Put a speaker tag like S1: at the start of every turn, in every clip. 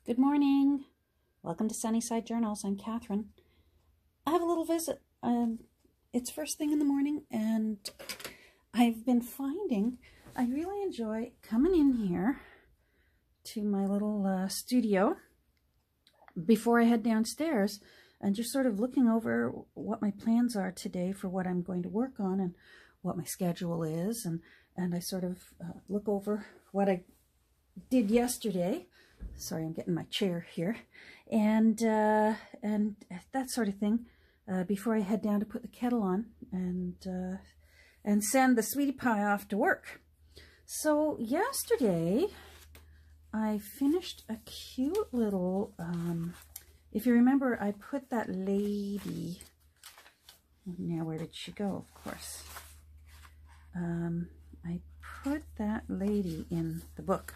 S1: Good morning. Welcome to Sunnyside Journals. I'm Catherine. I have a little visit. It's first thing in the morning, and I've been finding I really enjoy coming in here to my little studio before I head downstairs and just sort of looking over what my plans are today for what I'm going to work on and what my schedule is, and I sort of look over what I did yesterday. Sorry, I'm getting my chair here, and that sort of thing before I head down to put the kettle on and send the sweetie pie off to work. So yesterday I finished a cute little, if you remember, I put that lady, now where did she go, of course, I put that lady in the book.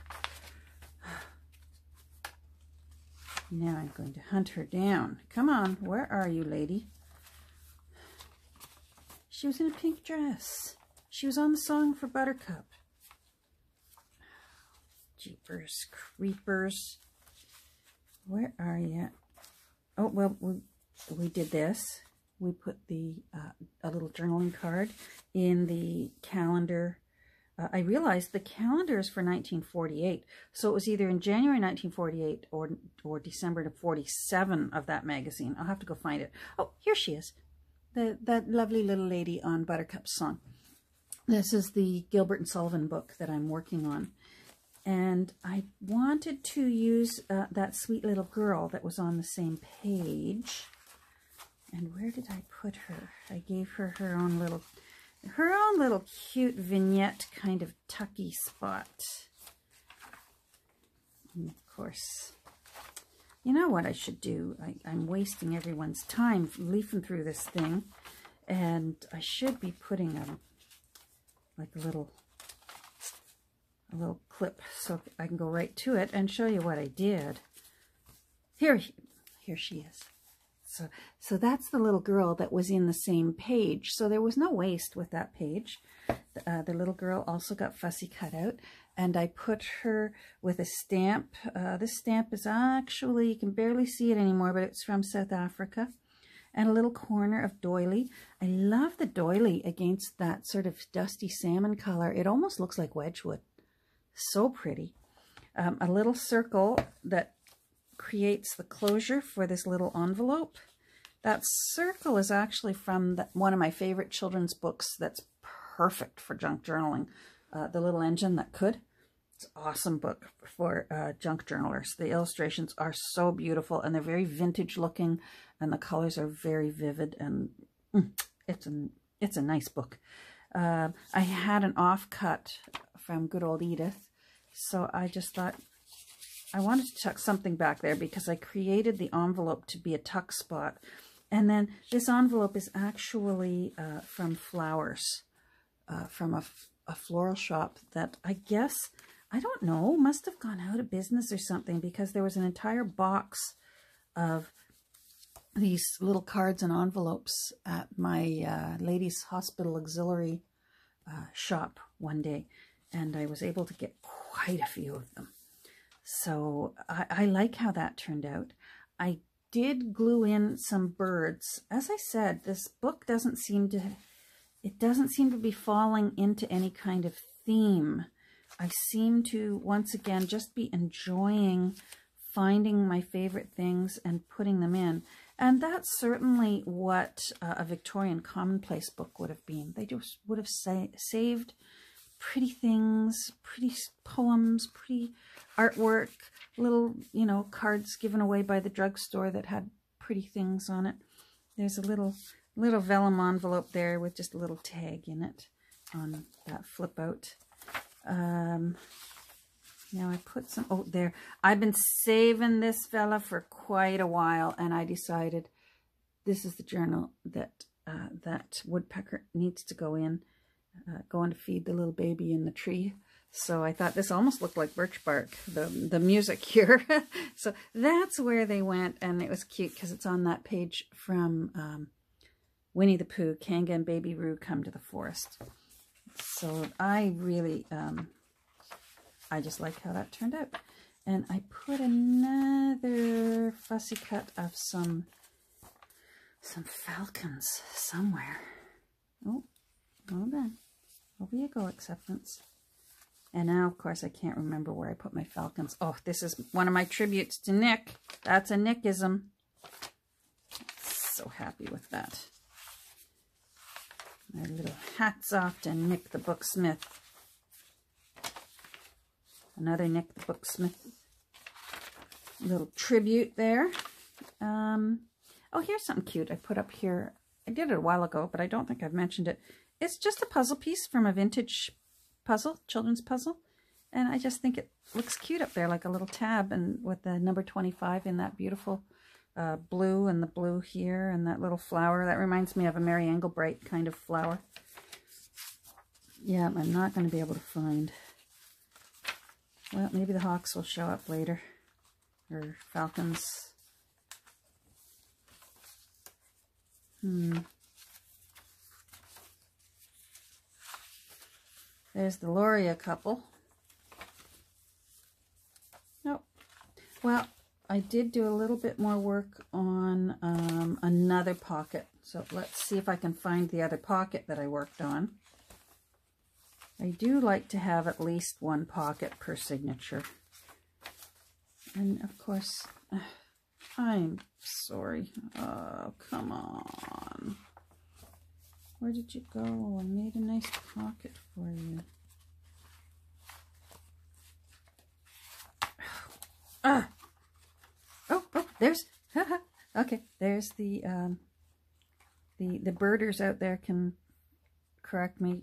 S1: Now I'm going to hunt her down. Come on, where are you, lady? She was in a pink dress. She was on the song for Buttercup. Jeepers creepers. Where are you? Oh, well, we did this. We put the a little journaling card in the calendar. I realized the calendar is for 1948, so it was either in January 1948 or December of 47 of that magazine. I'll have to go find it. Oh, here she is, that lovely little lady on Buttercup's song. This is the Gilbert and Sullivan book that I'm working on, and I wanted to use that sweet little girl that was on the same page. And where did I put her? I gave her her own little cute vignette kind of tucky spot. And of course, you know what I should do? I'm wasting everyone's time leafing through this thing, and I should be putting like a little clip so I can go right to it and show you what I did. Here she is. So that's the little girl that was in the same page. So there was no waste with that page. The little girl also got fussy cut out, and I put her with a stamp. This stamp is actually, you can barely see it anymore, but it's from South Africa. And a little corner of doily. I love the doily against that sort of dusty salmon color. It almost looks like Wedgwood. So pretty. A little circle that creates the closure for this little envelope. That circle is actually from one of my favorite children's books that's perfect for junk journaling, The Little Engine That Could. It's an awesome book for junk journalers. The illustrations are so beautiful, and they're very vintage looking, and the colors are very vivid, and it's a nice book. I had an offcut from good old Edith, so I just thought I wanted to tuck something back there because I created the envelope to be a tuck spot. And then this envelope is actually from flowers, from a floral shop that I guess, I don't know, must have gone out of business or something, because there was an entire box of these little cards and envelopes at my ladies' hospital auxiliary shop one day. And I was able to get quite a few of them. So I like how that turned out. I did glue in some birds. As I said, this book doesn't seem to be falling into any kind of theme. I seem to, once again, just be enjoying finding my favorite things and putting them in. And that's certainly what a Victorian commonplace book would have been. They just would have saved pretty things, pretty poems, pretty artwork, little, cards given away by the drugstore that had pretty things on it. There's a little vellum envelope there with just a little tag in it on that flip out. Now I put some, oh, there. I've been saving this fella for quite a while, and I decided this is the journal that that woodpecker needs to go in. Going to feed the little baby in the tree. So I thought this almost looked like birch bark, the music here. So that's where they went, and it was cute because it's on that page from Winnie the Pooh, Kanga and Baby Roo Come to the Forest. So I really, I just like how that turned out. And I put another fussy cut of some falcons somewhere. Oh, hold on. Over you go, acceptance. And now, of course, I can't remember where I put my falcons. Oh, this is one of my tributes to Nick. That's a Nickism. So happy with that. My little hats off to Nick the Booksmith. Another Nick the Booksmith little tribute there. Oh, here's something cute I put up here. I did it a while ago, but I don't think I've mentioned it. It's just a puzzle piece from a vintage puzzle, children's puzzle. And I just think it looks cute up there, like a little tab, and with the number 25 in that beautiful blue, and the blue here, and that little flower. That reminds me of a Mary Engelbreit kind of flower. Yeah, I'm not going to be able to find. Well, maybe the hawks will show up later. Or falcons. There's the Loria couple. Nope. Well, I did do a little bit more work on another pocket. So let's see if I can find the other pocket that I worked on. I do like to have at least one pocket per signature. And of course, I'm sorry. Oh, come on. Where did you go? I made a nice pocket for you. Oh, there's, okay, there's the birders out there can correct me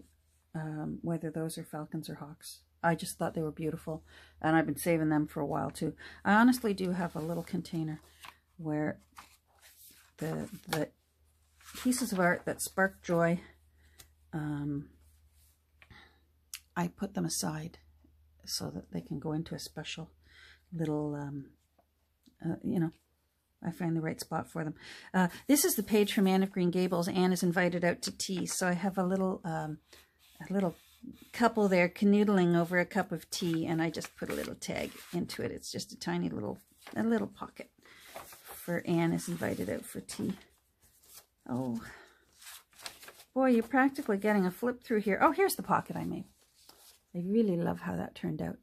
S1: whether those are falcons or hawks. I just thought they were beautiful, and I've been saving them for a while too. I honestly do have a little container where the pieces of art that spark joy, I put them aside so that they can go into a special little, you know, I find the right spot for them. This is the page from Anne of Green Gables. Anne is invited out to tea, so I have a little couple there canoodling over a cup of tea, and I just put a little tag into it. It's just a tiny little pocket for Anne is invited out for tea. Oh, boy, you're practically getting a flip through here. Oh, here's the pocket I made. I really love how that turned out.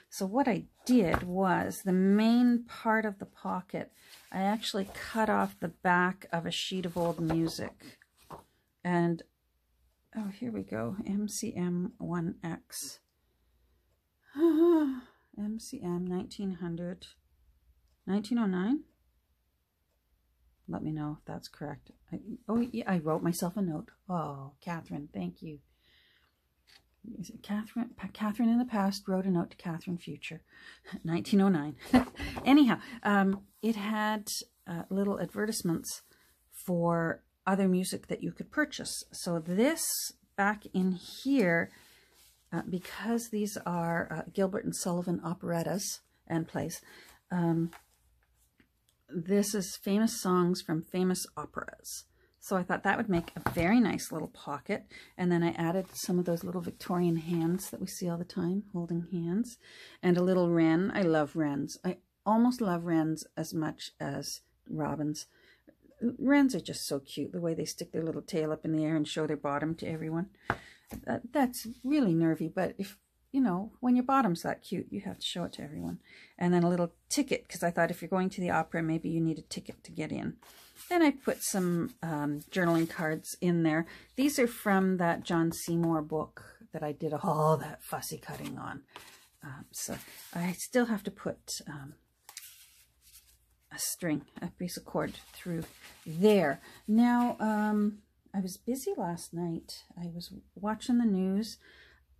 S1: So what I did was the main part of the pocket, I actually cut off the back of a sheet of old music. And, oh, here we go, MCM1X. MCM 1909? Let me know if that's correct. Oh, yeah, I wrote myself a note. Oh, Catherine, thank you. Is it Catherine? Catherine in the past wrote a note to Catherine future. 1909. Anyhow, it had little advertisements for other music that you could purchase. So this back in here, because these are Gilbert and Sullivan operettas and plays, this is famous songs from famous operas. So I thought that would make a very nice little pocket. And then I added some of those little Victorian hands that we see all the time, holding hands. And a little wren. I love wrens. I almost love wrens as much as robins. Wrens are just so cute, the way they stick their little tail up in the air and show their bottom to everyone. That's really nervy, but if, you know, when your bottom's that cute, you have to show it to everyone. And then a little ticket, because I thought if you're going to the opera, maybe you need a ticket to get in. Then I put some journaling cards in there. These are from that John Seymour book that I did all that fussy cutting on. So I still have to put a string, a piece of cord through there. Now, I was busy last night. I was watching the news.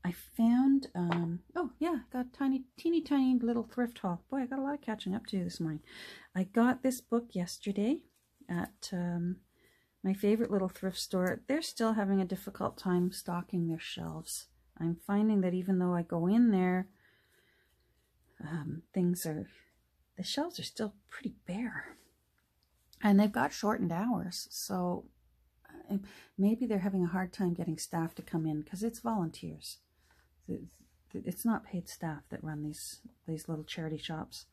S1: I found, oh yeah, got a teeny tiny little thrift haul. Boy, I got a lot of catching up to do this morning. I got this book yesterday at my favorite little thrift store. They're still having a difficult time stocking their shelves. I'm finding that even though I go in there, the shelves are still pretty bare. And they've got shortened hours, so maybe they're having a hard time getting staff to come in because it's volunteers. It's not paid staff that run these little charity shops.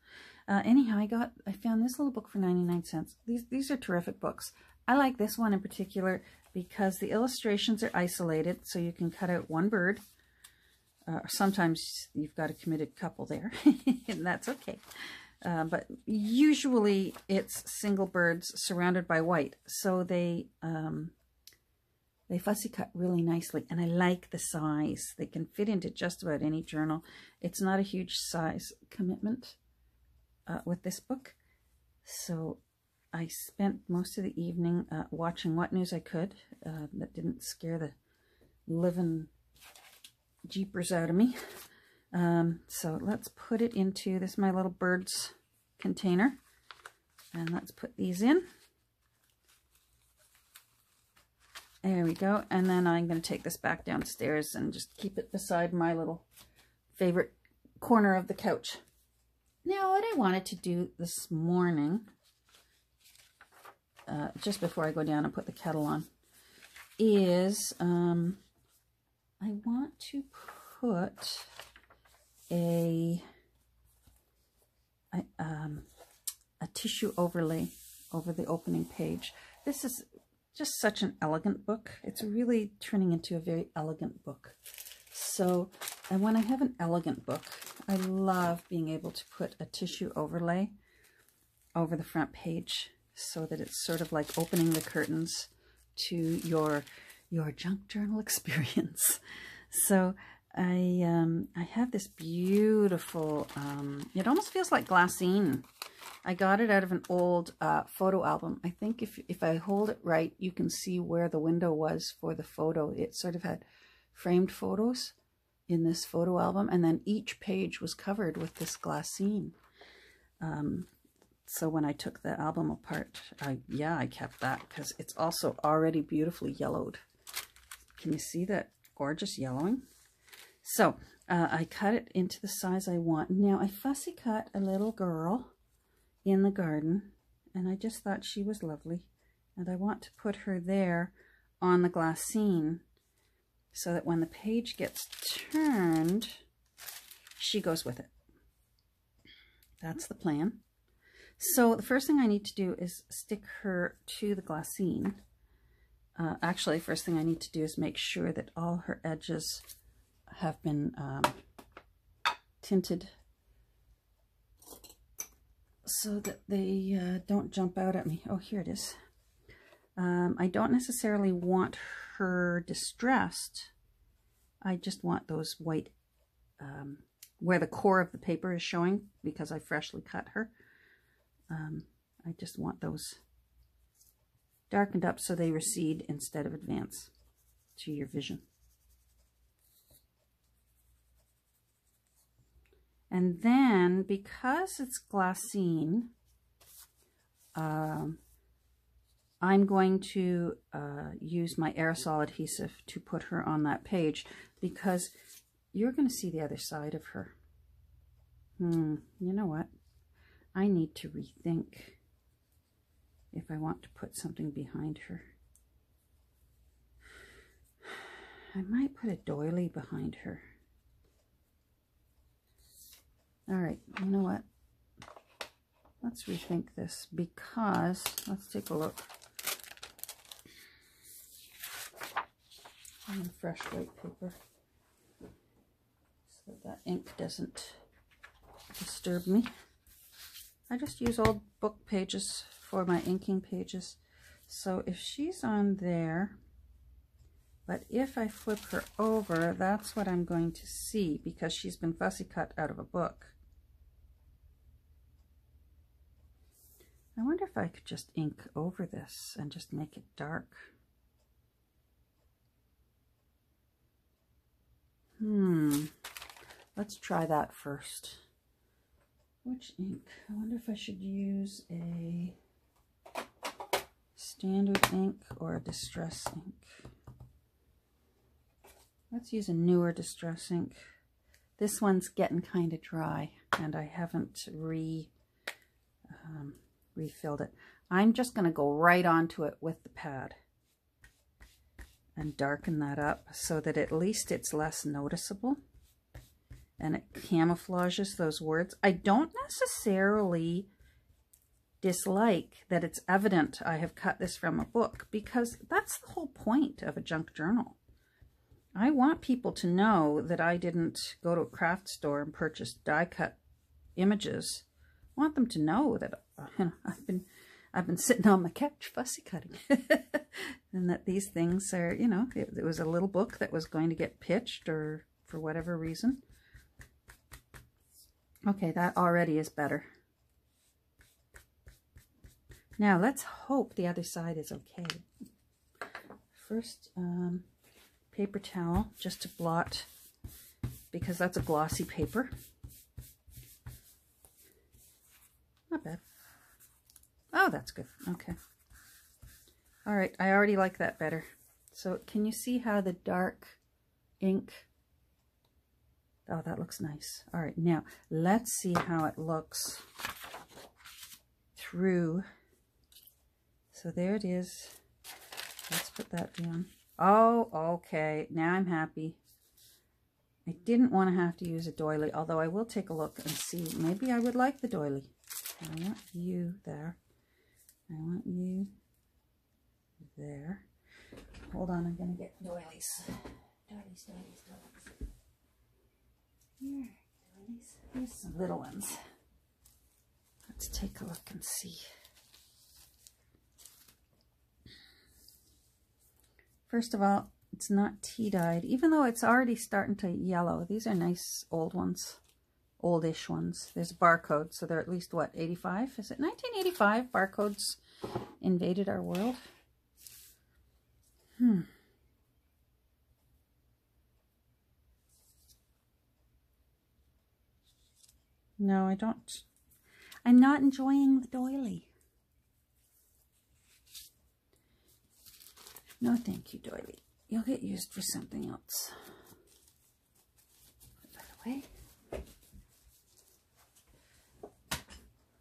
S1: Anyhow, I found this little book for 99 cents. These are terrific books. I like this one in particular because the illustrations are isolated, so you can cut out one bird. Sometimes you've got a committed couple there, and that's okay. But usually it's single birds surrounded by white, so they fussy cut really nicely, and I like the size. They can fit into just about any journal. It's not a huge size commitment with this book, so I spent most of the evening watching what news I could that didn't scare the living jeepers out of me. So let's put it into this, my little birds container, and let's put these in. There we go. And then I'm going to take this back downstairs and just keep it beside my little favorite corner of the couch. Now, what I wanted to do this morning, just before I go down and put the kettle on, is I want to put a tissue overlay over the opening page. This is just such an elegant book. It's really turning into a very elegant book. So, and when I have an elegant book, I love being able to put a tissue overlay over the front page so that it's sort of like opening the curtains to your junk journal experience. So I have this beautiful, it almost feels like glassine. I got it out of an old photo album. I think if I hold it right, you can see where the window was for the photo. It sort of had framed photos in this photo album, and then each page was covered with this glassine. So when I took the album apart, I kept that because it's also already beautifully yellowed. Can you see that gorgeous yellowing? So I cut it into the size I want. Now I fussy cut a little girl in the garden, and I just thought she was lovely, and I want to put her there on the glassine so that when the page gets turned, she goes with it. That's the plan. So the first thing I need to do is stick her to the glassine. Actually, first thing I need to do is make sure that all her edges have been tinted so that they don't jump out at me. Oh, here it is. I don't necessarily want her distressed. I just want those white, where the core of the paper is showing, because I freshly cut her. I just want those darkened up so they recede instead of advance to your vision. And then, because it's glassine, I'm going to use my aerosol adhesive to put her on that page, because you're going to see the other side of her. You know what? I need to rethink if I want to put something behind her. I might put a doily behind her. All right, you know what? Let's rethink this, because, let's take a look. On fresh white paper, so that ink doesn't disturb me. I just use old book pages for my inking pages. So if she's on there, but if I flip her over, that's what I'm going to see, because she's been fussy cut out of a book. I wonder if I could just ink over this and just make it dark. Let's try that first. Which ink? I wonder if I should use a standard ink or a distress ink. Let's use a newer distress ink. This one's getting kind of dry, and I haven't refilled it. I'm just going to go right onto it with the pad and darken that up so that at least it's less noticeable. and it camouflages those words. I don't necessarily dislike that it's evident I have cut this from a book, because that's the whole point of a junk journal. I want people to know that I didn't go to a craft store and purchase die-cut images. I want them to know that I've been sitting on my couch fussy cutting, and that these things are, it was a little book that was going to get pitched or for whatever reason. Okay, that already is better. Now let's hope the other side is okay. First, paper towel just to blot, because that's a glossy paper. Not bad. Oh, that's good. Okay. All right, I already like that better. So can you see how the dark ink, oh, that looks nice. All right, now let's see how it looks through. So there it is. Let's put that down. Oh, okay. Now I'm happy. I didn't want to have to use a doily, although I will take a look and see. Maybe I would like the doily. I want you there. I want you there. Hold on, I'm going to get doilies. Doilies. Here, doilies. Here's some little ones. Let's take a look and see. First of all, it's not tea-dyed, even though it's already starting to yellow. These are nice old ones, oldish ones. There's a barcode, so they're at least, what, 85? Is it 1985? Barcodes invaded our world. No, I don't. I'm not enjoying the doily. No, thank you, doily. You'll get used for something else. Put that away.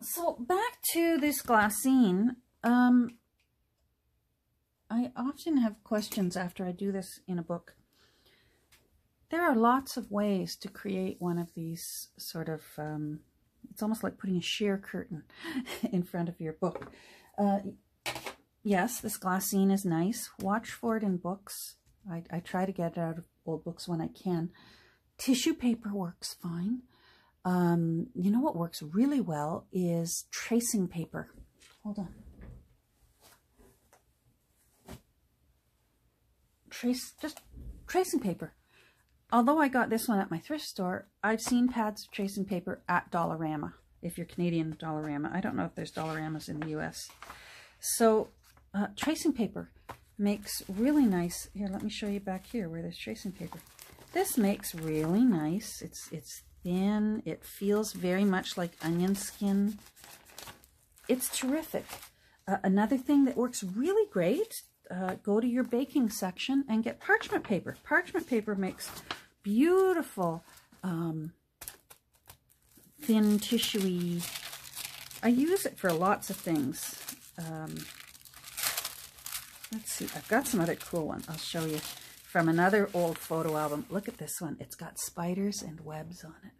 S1: So back to this glassine. I often have questions after I do this in a book. There are lots of ways to create one of these sort of, it's almost like putting a sheer curtain in front of your book. Yes, this glassine is nice. Watch for it in books. I try to get it out of old books when I can. Tissue paper works fine. You know what works really well is tracing paper. Hold on. Just tracing paper. Although I got this one at my thrift store, I've seen pads of tracing paper at Dollarama. If you're Canadian, Dollarama. I don't know if there's Dollaramas in the US. So tracing paper makes really nice. Here, let me show you back here where there's tracing paper. This makes really nice. It's thin. It feels very much like onion skin. It's terrific. Another thing that works really great, go to your baking section and get parchment paper. Parchment paper makes beautiful, thin, tissuey. I use it for lots of things. Let's see, I've got some other cool ones I'll show you from another old photo album. Look at this one. It's got spiders and webs on it.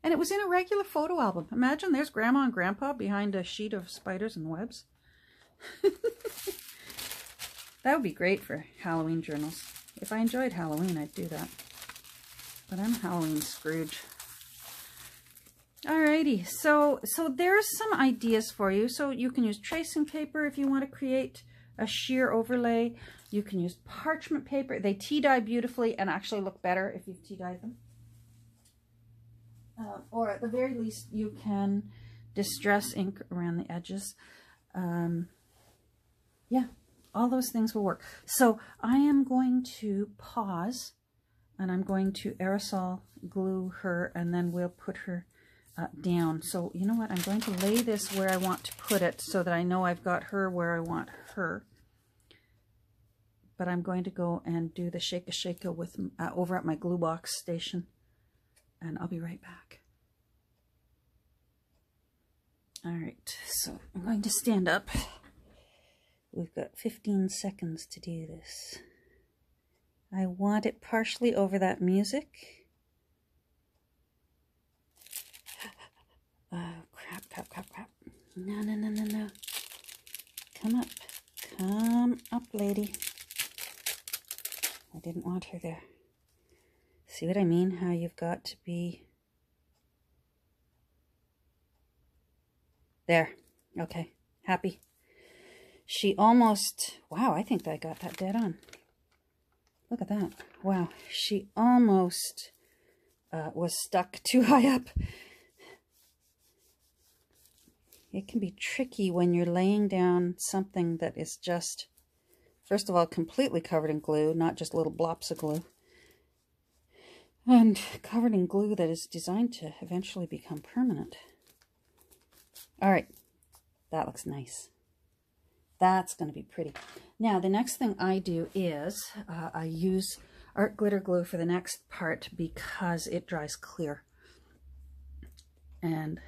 S1: And it was in a regular photo album. Imagine there's Grandma and Grandpa behind a sheet of spiders and webs. That would be great for Halloween journals. If I enjoyed Halloween, I'd do that. But I'm Halloween Scrooge. Alrighty, so there's some ideas for you. So you can use tracing paper if you want to create a sheer overlay. You can use parchment paper. They tea dye beautifully and actually look better if you've tea dyed them. Or at the very least, you can distress ink around the edges. Yeah, all those things will work. So I am going to pause and I'm going to aerosol glue her, and then we'll put her down. So you know what? I'm going to lay this where I want to put it so that I know I've got her where I want her. But I'm going to go and do the shake-a-shake-a with over at my glue box station, and I'll be right back. All right, so I'm going to stand up. We've got 15 seconds to do this. I want it partially over that music. No, no, no, no, no. Come up. Come up, lady. I didn't want her there. See what I mean? How you've got to be... There. Okay. Happy. She almost... Wow, I think I got that dead on. Look at that. Wow. She almost was stuck too high up. It can be tricky when you're laying down something that is just, first of all, completely covered in glue, not just little blobs of glue. And covered in glue that is designed to eventually become permanent. All right, that looks nice. That's going to be pretty. Now, the next thing I do is I use art glitter glue for the next part because it dries clear. And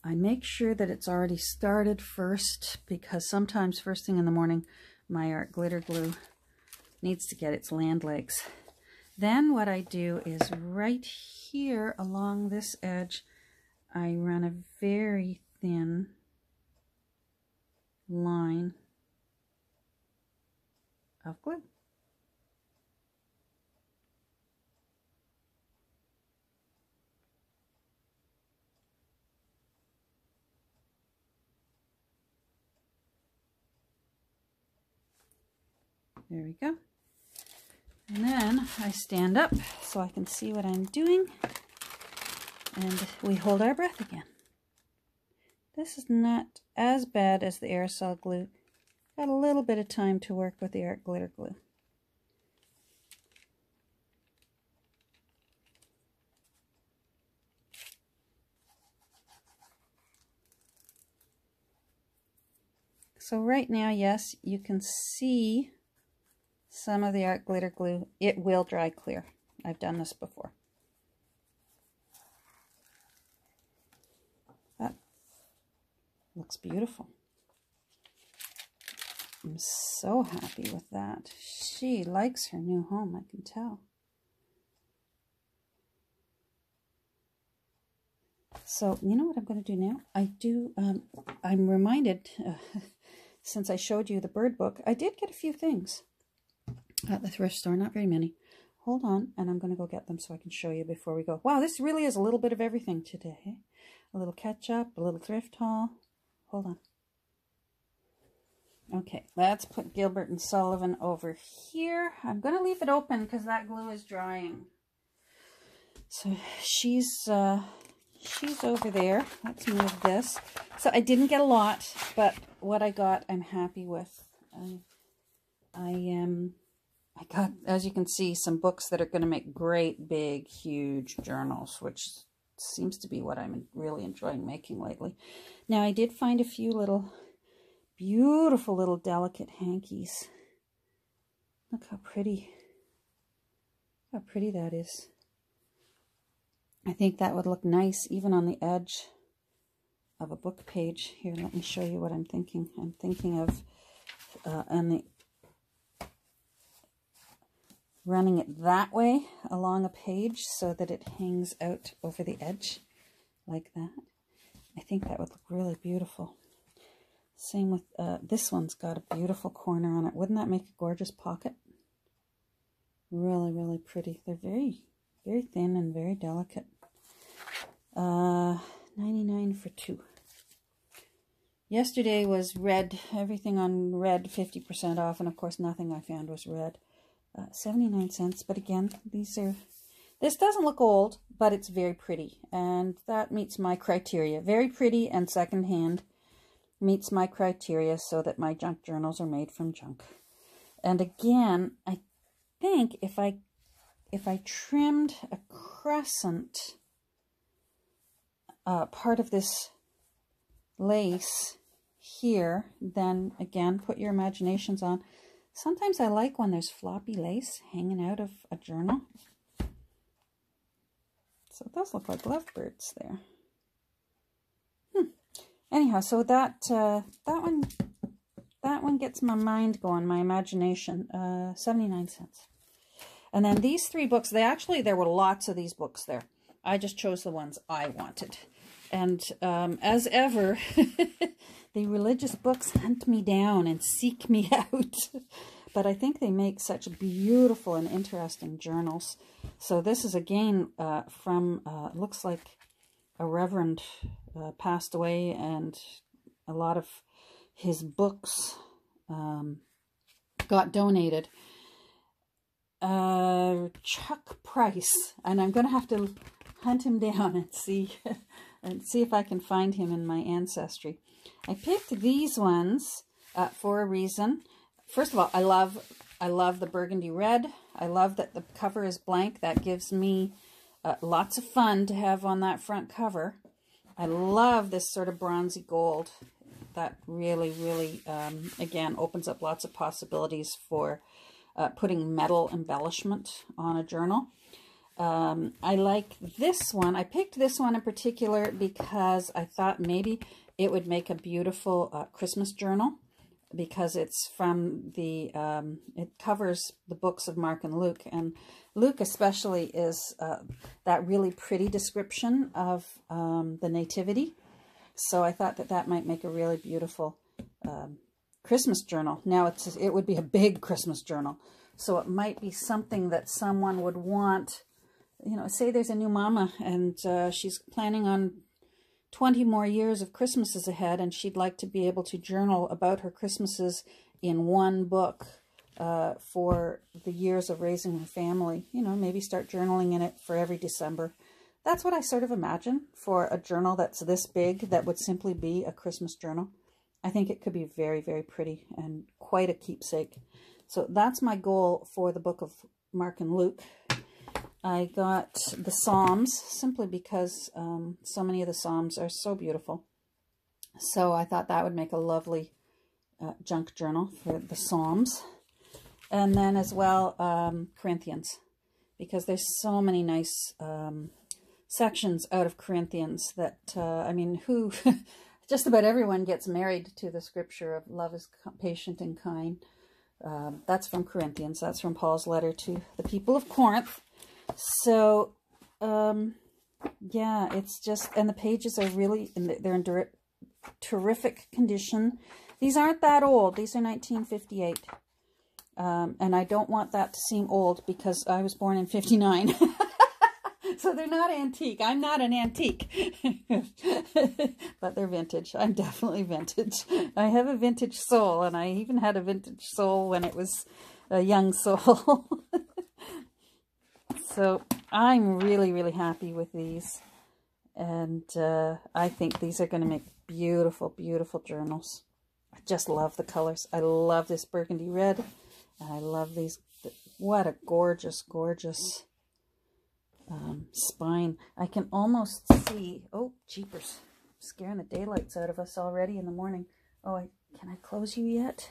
S1: I make sure that it's already started first because sometimes first thing in the morning, my art glitter glue needs to get its land legs. Then what I do is right here along this edge, I run a very thin line of glue. There we go. And then I stand up so I can see what I'm doing. And we hold our breath again. This is not as bad as the aerosol glue. Got a little bit of time to work with the art glitter glue. So right now, yes, you can see some of the art glitter glue. It will dry clear. I've done this before. That looks beautiful. I'm so happy with that. She likes her new home, I can tell. So, you know what I'm going to do now? I'm reminded, since I showed you the bird book, I did get a few things at the thrift store, not very many. Hold on, and I'm going to go get them so I can show you before we go. Wow, this really is a little bit of everything today. A little ketchup, a little thrift haul. Hold on. Okay, let's put Gilbert and Sullivan over here. I'm going to leave it open because that glue is drying. So she's over there. Let's move this. So I didn't get a lot, but what I got, I'm happy with. I got, as you can see, some books that are going to make great, big, huge journals, which seems to be what I'm really enjoying making lately. Now, I did find a few little, beautiful little delicate hankies. Look how pretty that is. I think that would look nice even on the edge of a book page. Here, let me show you what I'm thinking. I'm thinking of running it that way along a page so that it hangs out over the edge like that. I think that would look really beautiful. Same with this one's got a beautiful corner on it. Wouldn't that make a gorgeous pocket? Really, really pretty. They're very, very thin and very delicate. 99 for 2. Yesterday was red. Everything on red, 50% off. And of course, nothing I found was red. 79 cents. But again, this doesn't look old, but it's very pretty. And that meets my criteria. Very pretty and secondhand meets my criteria so that my junk journals are made from junk. And again, I think if I trimmed a crescent part of this lace here, then again, put your imaginations on. Sometimes I like when there's floppy lace hanging out of a journal. So it does look like lovebirds there. Anyhow, so that one gets my mind going, my imagination. 79 cents. And then these 3 books, there were lots of these books there. I just chose the ones I wanted. And as ever, the religious books hunt me down and seek me out. But I think they make such beautiful and interesting journals. So this is again from, looks like a reverend passed away, and a lot of his books got donated. Chuck Price, and I'm going to have to hunt him down and see if I can find him in my ancestry. I picked these ones for a reason. First of all, I love the burgundy red. I love that the cover is blank. That gives me lots of fun to have on that front cover. I love this sort of bronzy gold. That really, really, again, opens up lots of possibilities for putting metal embellishment on a journal. I like this one. I picked this one in particular because I thought maybe it would make a beautiful Christmas journal, because it's from the, it covers the books of Mark and Luke. And Luke especially is that really pretty description of the Nativity. So I thought that that might make a really beautiful Christmas journal. Now it would be a big Christmas journal. So it might be something that someone would want, you know, say there's a new mama and she's planning on 20 more years of Christmases ahead, and she'd like to be able to journal about her Christmases in one book for the years of raising her family. You know, maybe start journaling in it for every December. That's what I sort of imagine for a journal that's this big, that would simply be a Christmas journal. I think it could be very, very pretty and quite a keepsake. So that's my goal for the book of Mark and Luke. I got the Psalms simply because so many of the Psalms are so beautiful. So I thought that would make a lovely junk journal for the Psalms. And then as well, Corinthians, because there's so many nice sections out of Corinthians that, I mean, just about everyone gets married to the scripture of love is patient and kind. That's from Corinthians. That's from Paul's letter to the people of Corinth. So, yeah, it's just, and the pages are really, they're in terrific condition. These aren't that old. These are 1958. And I don't want that to seem old because I was born in 59. So they're not antique. I'm not an antique. But they're vintage. I'm definitely vintage. I have a vintage soul, and I even had a vintage soul when it was a young soul. So I'm really, really happy with these. And I think these are going to make beautiful, beautiful journals. I just love the colors. I love this burgundy red. And I love these. What a gorgeous, gorgeous spine. I can almost see, oh, jeepers, scaring the daylights out of us already in the morning. Oh, can I close you yet?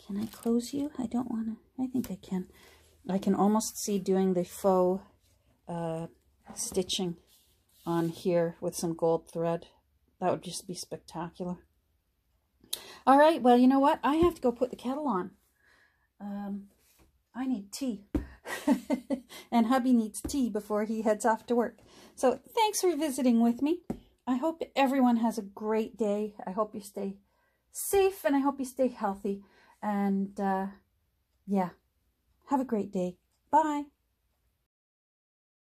S1: Can I close you? I don't want to. I think I can. I can almost see doing the faux stitching on here with some gold thread. That would just be spectacular. All right, well, you know what? I have to go put the kettle on. I need tea. And hubby needs tea before he heads off to work. So thanks for visiting with me. I hope everyone has a great day. I hope you stay safe, and I hope you stay healthy. And yeah, have a great day. Bye.